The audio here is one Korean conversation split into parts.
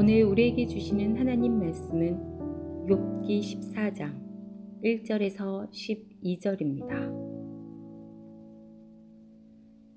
오늘 우리에게 주시는 하나님 말씀은 욥기 14장 1절에서 12절입니다.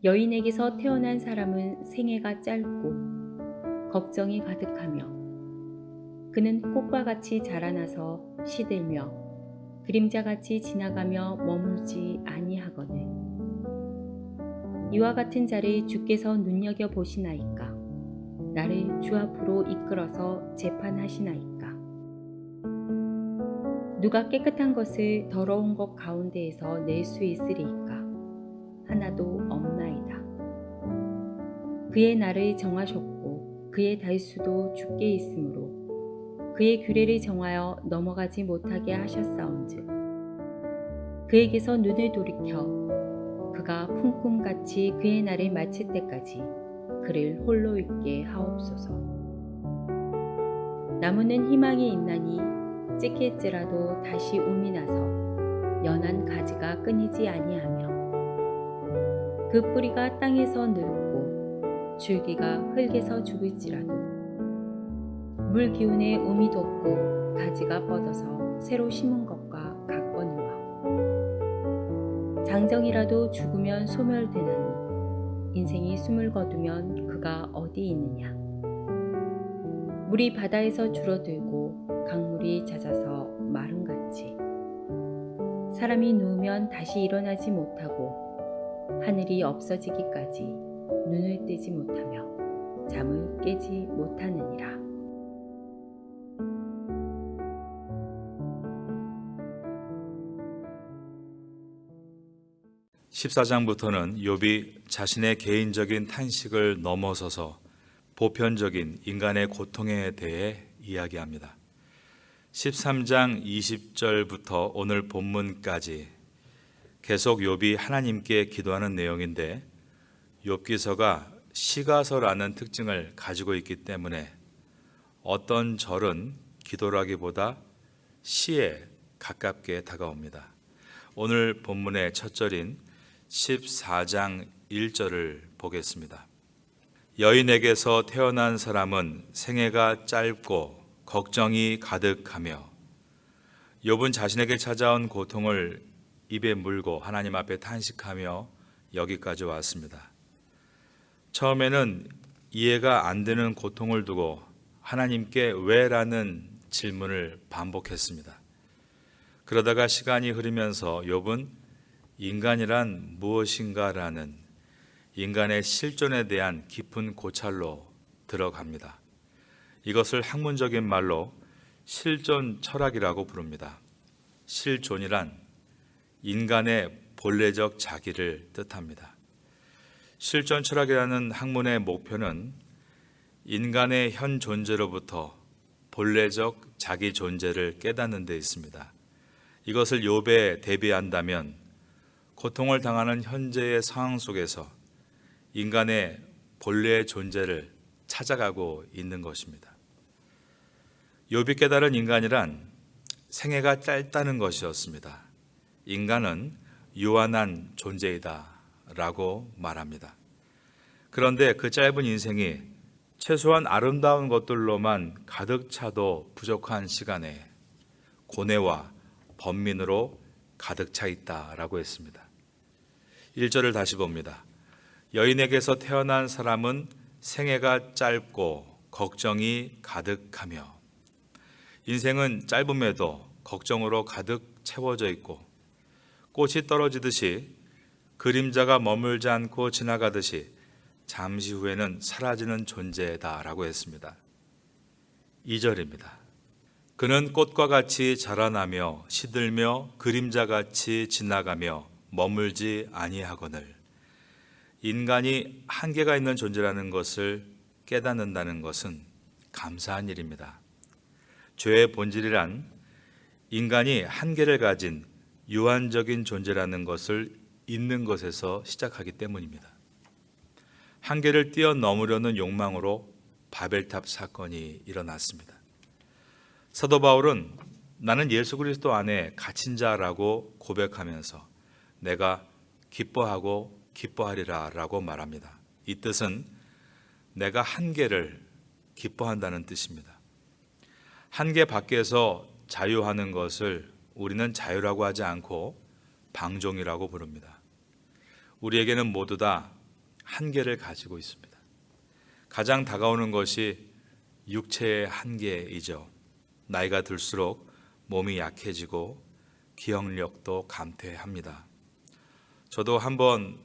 여인에게서 태어난 사람은 생애가 짧고 걱정이 가득하며 그는 꽃과 같이 자라나서 시들며 그림자같이 지나가며 머물지 아니하거늘 이와 같은 자를 주께서 눈여겨보시나이까? 나를 주 앞으로 이끌어서 재판하시나이까? 누가 깨끗한 것을 더러운 것 가운데에서 낼 수 있으리이까? 하나도 없나이다. 그의 날을 정하셨고 그의 달수도 주께 있으므로 그의 규례를 정하여 넘어가지 못하게 하셨사온즉 그에게서 눈을 돌이켜 그가 품꿈같이 그의 날을 마칠 때까지 그를 홀로 있게 하옵소서. 나무는 희망이 있나니 찢길지라도 다시 움이 나서 연한 가지가 끊이지 아니하며 그 뿌리가 땅에서 늙고 줄기가 흙에서 죽을지라도 물 기운에 움이 돋고 가지가 뻗어서 새로 심은 것과 같거니와 장정이라도 죽으면 소멸되나니 인생이 숨을 거두면 그가 어디 있느냐. 물이 바다에서 줄어들고 강물이 잦아서 마름같이 사람이 누우면 다시 일어나지 못하고 하늘이 없어지기까지 눈을 뜨지 못하며 잠을 깨지 못하느니라. 14장부터는 욥이 자신의 개인적인 탄식을 넘어서서 보편적인 인간의 고통에 대해 이야기합니다. 13장 20절부터 오늘 본문까지 계속 욥이 하나님께 기도하는 내용인데 욥기서가 시가서라는 특징을 가지고 있기 때문에 어떤 절은 기도라기보다 시에 가깝게 다가옵니다. 오늘 본문의 첫 절인 14장 1절을 보겠습니다. 여인에게서 태어난 사람은 생애가 짧고 걱정이 가득하며 욥은 자신에게 찾아온 고통을 입에 물고 하나님 앞에 탄식하며 여기까지 왔습니다. 처음에는 이해가 안 되는 고통을 두고 하나님께 왜라는 질문을 반복했습니다. 그러다가 시간이 흐르면서 욥은 인간이란 무엇인가라는 인간의 실존에 대한 깊은 고찰로 들어갑니다. 이것을 학문적인 말로 실존 철학이라고 부릅니다. 실존이란 인간의 본래적 자기를 뜻합니다. 실존 철학이라는 학문의 목표는 인간의 현 존재로부터 본래적 자기 존재를 깨닫는 데 있습니다. 이것을 욥에 대비한다면 고통을 당하는 현재의 상황 속에서 인간의 본래의 존재를 찾아가고 있는 것입니다. 욥이 깨달은 인간이란 생애가 짧다는 것이었습니다. 인간은 유한한 존재이다 라고 말합니다. 그런데 그 짧은 인생이 최소한 아름다운 것들로만 가득 차도 부족한 시간에 고뇌와 번민으로 가득 차 있다라고 했습니다. 1절을 다시 봅니다. 여인에게서 태어난 사람은 생애가 짧고 걱정이 가득하며 인생은 짧음에도 걱정으로 가득 채워져 있고 꽃이 떨어지듯이 그림자가 머물지 않고 지나가듯이 잠시 후에는 사라지는 존재다라고 했습니다. 2절입니다. 그는 꽃과 같이 자라나며 시들며 그림자같이 지나가며 머물지 아니하거늘 인간이 한계가 있는 존재라는 것을 깨닫는다는 것은 감사한 일입니다. 죄의 본질이란 인간이 한계를 가진 유한적인 존재라는 것을 잊는 것에서 시작하기 때문입니다. 한계를 뛰어넘으려는 욕망으로 바벨탑 사건이 일어났습니다. 사도 바울은 나는 예수 그리스도 안에 갇힌 자라고 고백하면서 내가 기뻐하고 기뻐하리라 라고 말합니다. 이 뜻은 내가 한계를 기뻐한다는 뜻입니다. 한계 밖에서 자유하는 것을 우리는 자유라고 하지 않고 방종이라고 부릅니다. 우리에게는 모두 다 한계를 가지고 있습니다. 가장 다가오는 것이 육체의 한계이죠. 나이가 들수록 몸이 약해지고 기억력도 감퇴합니다. 저도 한번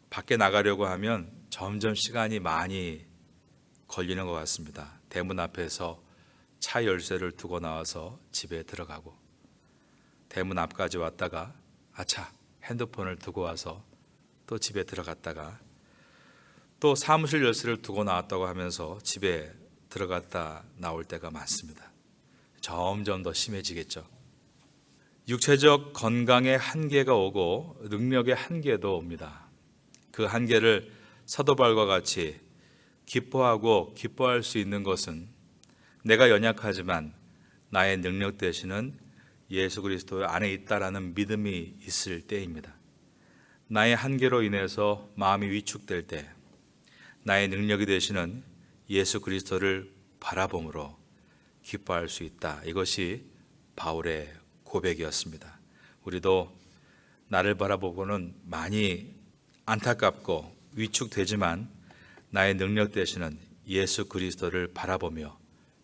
밖에 나가려고 하면 점점 시간이 많이 걸리는 것 같습니다. 대문 앞에서 차 열쇠를 두고 나와서 집에 들어가고, 대문 앞까지 왔다가 아차, 핸드폰을 두고 와서 또 집에 들어갔다가, 또 사무실 열쇠를 두고 나왔다고 하면서 집에 들어갔다 나올 때가 많습니다. 점점 더 심해지겠죠. 육체적 건강의 한계가 오고 능력의 한계도 옵니다. 그 한계를 사도 바울과 같이 기뻐하고 기뻐할 수 있는 것은 내가 연약하지만 나의 능력 되시는 예수 그리스도 안에 있다라는 믿음이 있을 때입니다. 나의 한계로 인해서 마음이 위축될 때 나의 능력이 되시는 예수 그리스도를 바라봄으로 기뻐할 수 있다. 이것이 바울의 고백이었습니다. 우리도 나를 바라보고는 많이 안타깝고 위축되지만 나의 능력 되시는 예수 그리스도를 바라보며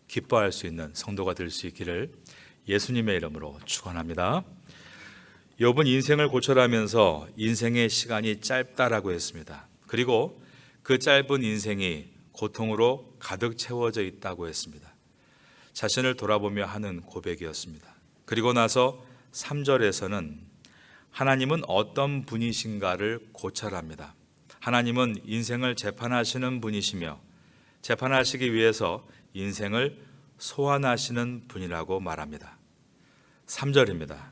기뻐할 수 있는 성도가 될 수 있기를 예수님의 이름으로 축원합니다. 욥은 인생을 고찰하면서 인생의 시간이 짧다라고 했습니다. 그리고 그 짧은 인생이 고통으로 가득 채워져 있다고 했습니다. 자신을 돌아보며 하는 고백이었습니다. 그리고 나서 3절에서는 하나님은 어떤 분이신가를 고찰합니다. 하나님은 인생을 재판하시는 분이시며 재판하시기 위해서 인생을 소환하시는 분이라고 말합니다. 3절입니다.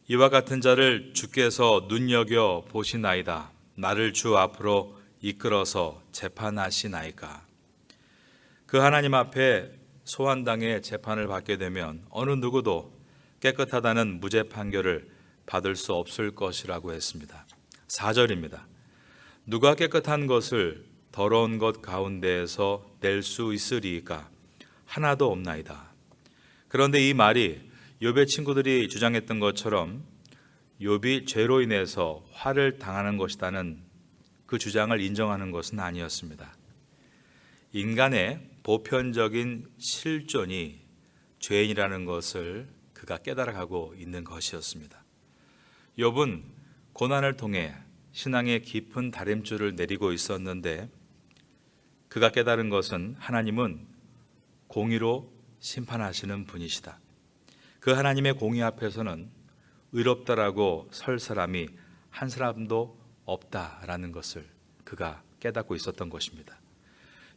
이와 같은 자를 주께서 눈여겨 보시나이다. 나를 주 앞으로 이끌어서 재판하시나이까. 그 하나님 앞에 소환당해 재판을 받게 되면 어느 누구도 깨끗하다는 무죄 판결을 받을 수 없을 것이라고 했습니다. 4절입니다. 누가 깨끗한 것을 더러운 것 가운데에서 낼 수 있으리이까? 하나도 없나이다. 그런데 이 말이 욥의 친구들이 주장했던 것처럼 욥이 죄로 인해서 화를 당하는 것이라는 그 주장을 인정하는 것은 아니었습니다. 인간의 보편적인 실존이 죄인이라는 것을 그가 깨달아가고 있는 것이었습니다. 욥은 고난을 통해 신앙의 깊은 다림줄을 내리고 있었는데 그가 깨달은 것은 하나님은 공의로 심판하시는 분이시다. 그 하나님의 공의 앞에서는 의롭다라고 설 사람이 한 사람도 없다라는 것을 그가 깨닫고 있었던 것입니다.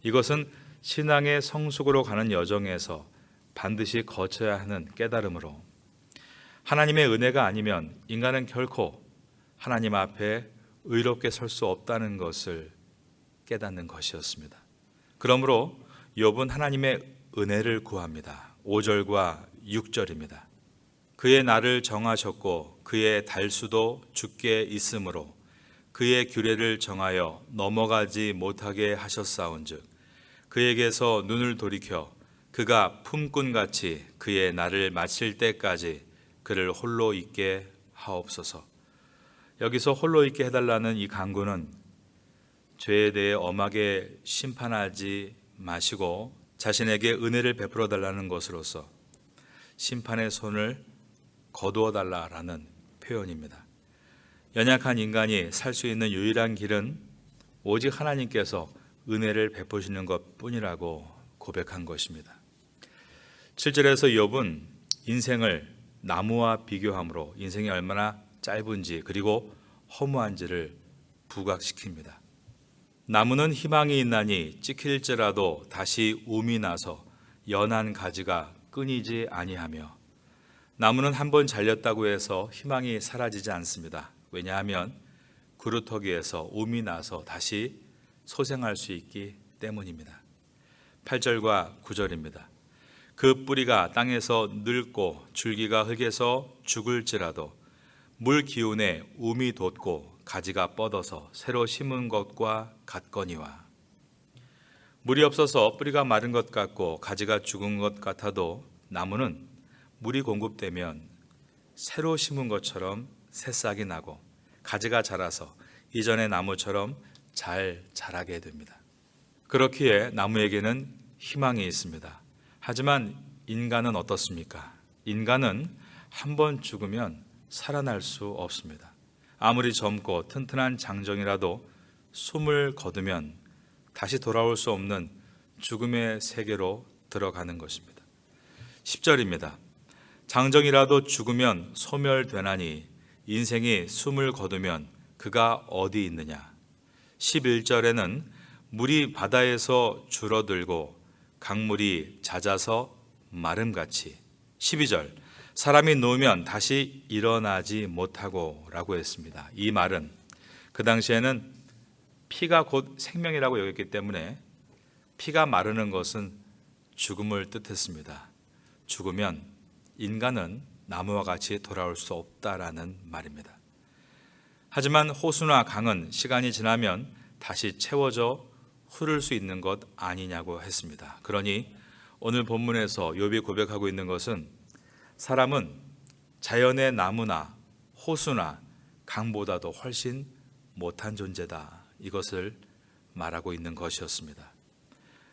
이것은 신앙의 성숙으로 가는 여정에서 반드시 거쳐야 하는 깨달음으로 하나님의 은혜가 아니면 인간은 결코 하나님 앞에 의롭게 설 수 없다는 것을 깨닫는 것이었습니다. 그러므로 욥은 하나님의 은혜를 구합니다. 5절과 6절입니다. 그의 날을 정하셨고 그의 달수도 주께 있으므로 그의 규례를 정하여 넘어가지 못하게 하셨사온즉 그에게서 눈을 돌이켜 그가 품꾼같이 그의 날을 마칠 때까지 그를 홀로 있게 하옵소서. 여기서 홀로 있게 해달라는 이 간구는 죄에 대해 엄하게 심판하지 마시고 자신에게 은혜를 베풀어 달라는 것으로서 심판의 손을 거두어 달라라는 표현입니다. 연약한 인간이 살 수 있는 유일한 길은 오직 하나님께서 은혜를 베푸시는 것뿐이라고 고백한 것입니다. 7절에서 욥은 인생을 나무와 비교함으로 인생이 얼마나 짧은지 그리고 허무한지를 부각시킵니다. 나무는 희망이 있나니 찍힐지라도 다시 움이 나서 연한 가지가 끊이지 아니하며 나무는 한번 잘렸다고 해서 희망이 사라지지 않습니다. 왜냐하면 그루터기에서 움이 나서 다시 소생할 수 있기 때문입니다. 8절과 9절입니다. 그 뿌리가 땅에서 늙고 줄기가 흙에서 죽을지라도 물 기운에 움이 돋고 가지가 뻗어서 새로 심은 것과 같거니와. 물이 없어서 뿌리가 마른 것 같고 가지가 죽은 것 같아도 나무는 물이 공급되면 새로 심은 것처럼 새싹이 나고 가지가 자라서 이전의 나무처럼 잘 자라게 됩니다. 그렇기에 나무에게는 희망이 있습니다. 하지만 인간은 어떻습니까? 인간은 한번 죽으면 살아날 수 없습니다. 아무리 젊고 튼튼한 장정이라도 숨을 거두면 다시 돌아올 수 없는 죽음의 세계로 들어가는 것입니다. 10절입니다. 장정이라도 죽으면 소멸되나니 인생이 숨을 거두면 그가 어디 있느냐. 11절에는 물이 바다에서 줄어들고 강물이 잦아서 마름같이. 12절 사람이 누우면 다시 일어나지 못하고 라고 했습니다. 이 말은 그 당시에는 피가 곧 생명이라고 여겼기 때문에 피가 마르는 것은 죽음을 뜻했습니다. 죽으면 인간은 나무와 같이 돌아올 수 없다라는 말입니다. 하지만 호수나 강은 시간이 지나면 다시 채워져 흐를 수 있는 것 아니냐고 했습니다. 그러니 오늘 본문에서 욥이 고백하고 있는 것은 사람은 자연의 나무나 호수나 강보다도 훨씬 못한 존재다. 이것을 말하고 있는 것이었습니다.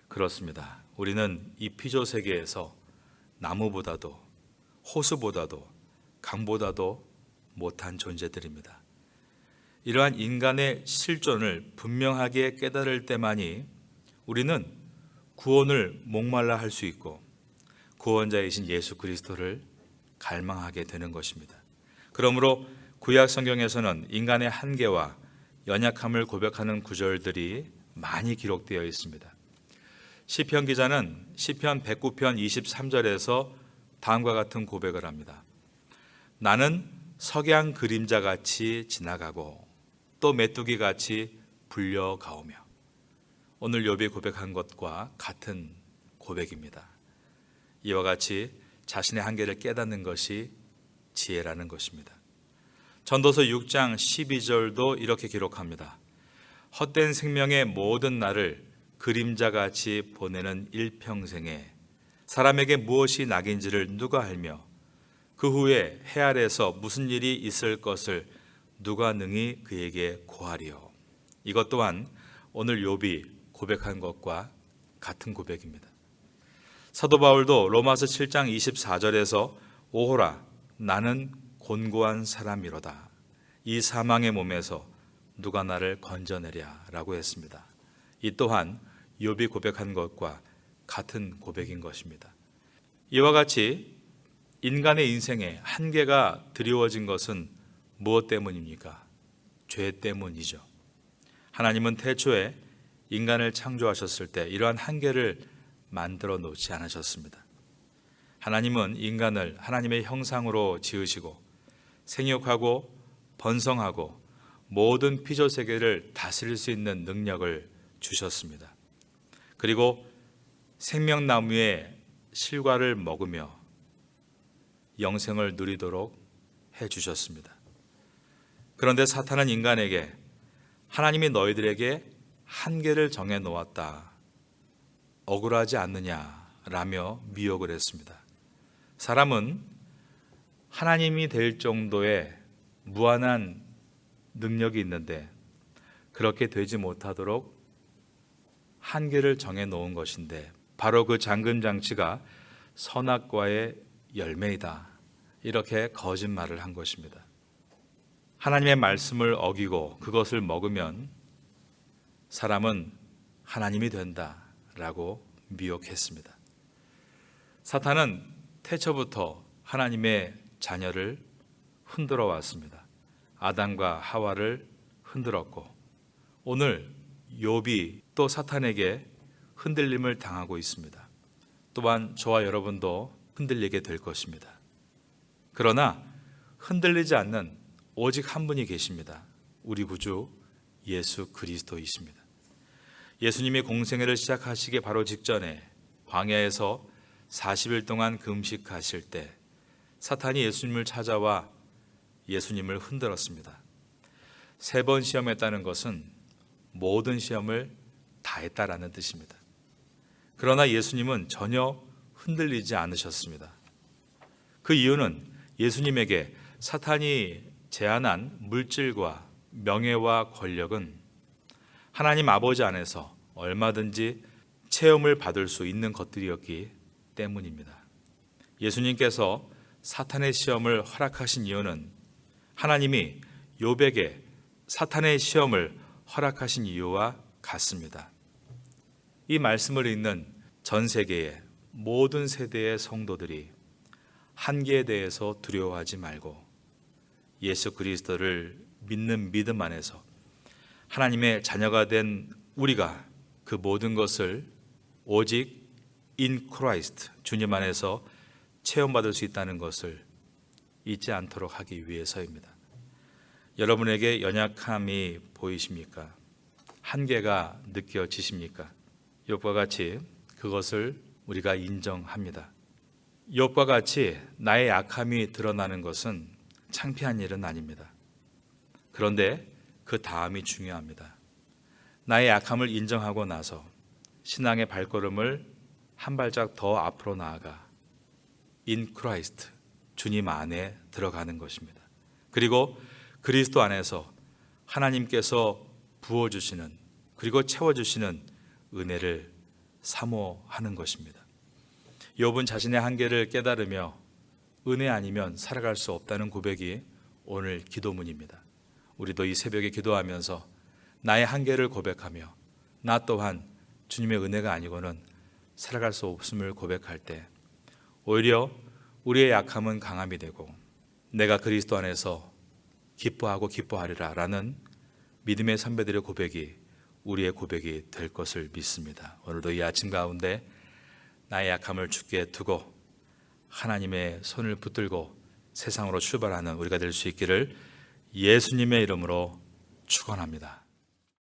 그렇습니다. 우리는 이 피조 세계에서 나무보다도 호수보다도 강보다도 못한 존재들입니다. 이러한 인간의 실존을 분명하게 깨달을 때만이 우리는 구원을 목말라 할 수 있고 구원자이신 예수 그리스도를 갈망하게 되는 것입니다. 그러므로 구약 성경에서는 인간의 한계와 연약함을 고백하는 구절들이 많이 기록되어 있습니다. 시편 기자는 시편 109편 23절에서 다음과 같은 고백을 합니다. 나는 석양 그림자같이 지나가고 또 메뚜기같이 불려가오며. 오늘 욥이 고백한 것과 같은 고백입니다. 이와 같이 자신의 한계를 깨닫는 것이 지혜라는 것입니다. 전도서 6장 12절도 이렇게 기록합니다. 헛된 생명의 모든 날을 그림자같이 보내는 일평생에 사람에게 무엇이 낙인지를 누가 알며 그 후에 해 아래에서 무슨 일이 있을 것을 누가 능히 그에게 고하리요. 이것 또한 오늘 욥이 고백한 것과 같은 고백입니다. 사도 바울도 로마서 7장 24절에서 오호라 나는 곤고한 사람이로다. 이 사망의 몸에서 누가 나를 건져내랴 라고 했습니다. 이 또한 욥이 고백한 것과 같은 고백인 것입니다. 이와 같이 인간의 인생에 한계가 드리워진 것은 무엇 때문입니까? 죄 때문이죠. 하나님은 태초에 인간을 창조하셨을 때 이러한 한계를 만들어 놓지 않으셨습니다. 하나님은 인간을 하나님의 형상으로 지으시고 생육하고 번성하고 모든 피조 세계를 다스릴 수 있는 능력을 주셨습니다. 그리고 생명나무의 실과를 먹으며 영생을 누리도록 해주셨습니다. 그런데 사탄은 인간에게 하나님이 너희들에게 한계를 정해 놓았다. 억울하지 않느냐라며 미혹을 했습니다. 사람은 하나님이 될 정도의 무한한 능력이 있는데 그렇게 되지 못하도록 한계를 정해 놓은 것인데 바로 그 잠금 장치가 선악과의 열매이다. 이렇게 거짓말을 한 것입니다. 하나님의 말씀을 어기고 그것을 먹으면 사람은 하나님이 된다라고 미혹했습니다. 사탄은 태초부터 하나님의 자녀를 흔들어 왔습니다. 아담과 하와를 흔들었고 오늘 욥이 또 사탄에게 흔들림을 당하고 있습니다. 또한 저와 여러분도 흔들리게 될 것입니다. 그러나 흔들리지 않는 오직 한 분이 계십니다. 우리 구주 예수 그리스도이십니다. 예수님이 공생애를 시작하시기 바로 직전에 광야에서 40일 동안 금식하실 때 사탄이 예수님을 찾아와 예수님을 흔들었습니다. 3번 시험했다는 것은 모든 시험을 다 했다라는 뜻입니다. 그러나 예수님은 전혀 흔들리지 않으셨습니다. 그 이유는 예수님에게 사탄이 제안한 물질과 명예와 권력은 하나님 아버지 안에서 얼마든지 체험을 받을 수 있는 것들이었기 때문입니다. 예수님께서 사탄의 시험을 허락하신 이유는 하나님이 욥에게 사탄의 시험을 허락하신 이유와 같습니다. 이 말씀을 읽는 전 세계의 모든 세대의 성도들이 한계에 대해서 두려워하지 말고 예수 그리스도를 믿는 믿음 안에서 하나님의 자녀가 된 우리가 그 모든 것을 오직 in Christ, 주님 안에서 체험받을 수 있다는 것을 잊지 않도록 하기 위해서입니다. 여러분에게 연약함이 보이십니까? 한계가 느껴지십니까? 욥과 같이 그것을 우리가 인정합니다. 욥과 같이 나의 약함이 드러나는 것은 창피한 일은 아닙니다. 그런데 그 다음이 중요합니다. 나의 약함을 인정하고 나서 신앙의 발걸음을 한 발짝 더 앞으로 나아가 in Christ, 주님 안에 들어가는 것입니다. 그리고 그리스도 안에서 하나님께서 부어주시는 그리고 채워주시는 은혜를 사모하는 것입니다. 욥은 자신의 한계를 깨달으며 은혜 아니면 살아갈 수 없다는 고백이 오늘 기도문입니다. 우리도 이 새벽에 기도하면서 나의 한계를 고백하며 나 또한 주님의 은혜가 아니고는 살아갈 수 없음을 고백할 때 오히려 우리의 약함은 강함이 되고 내가 그리스도 안에서 기뻐하고 기뻐하리라 라는 믿음의 선배들의 고백이 우리의 고백이 될 것을 믿습니다. 오늘도 이 아침 가운데 나의 약함을 주께 두고 하나님의 손을 붙들고 세상으로 출발하는 우리가 될 수 있기를 예수님의 이름으로 축원합니다.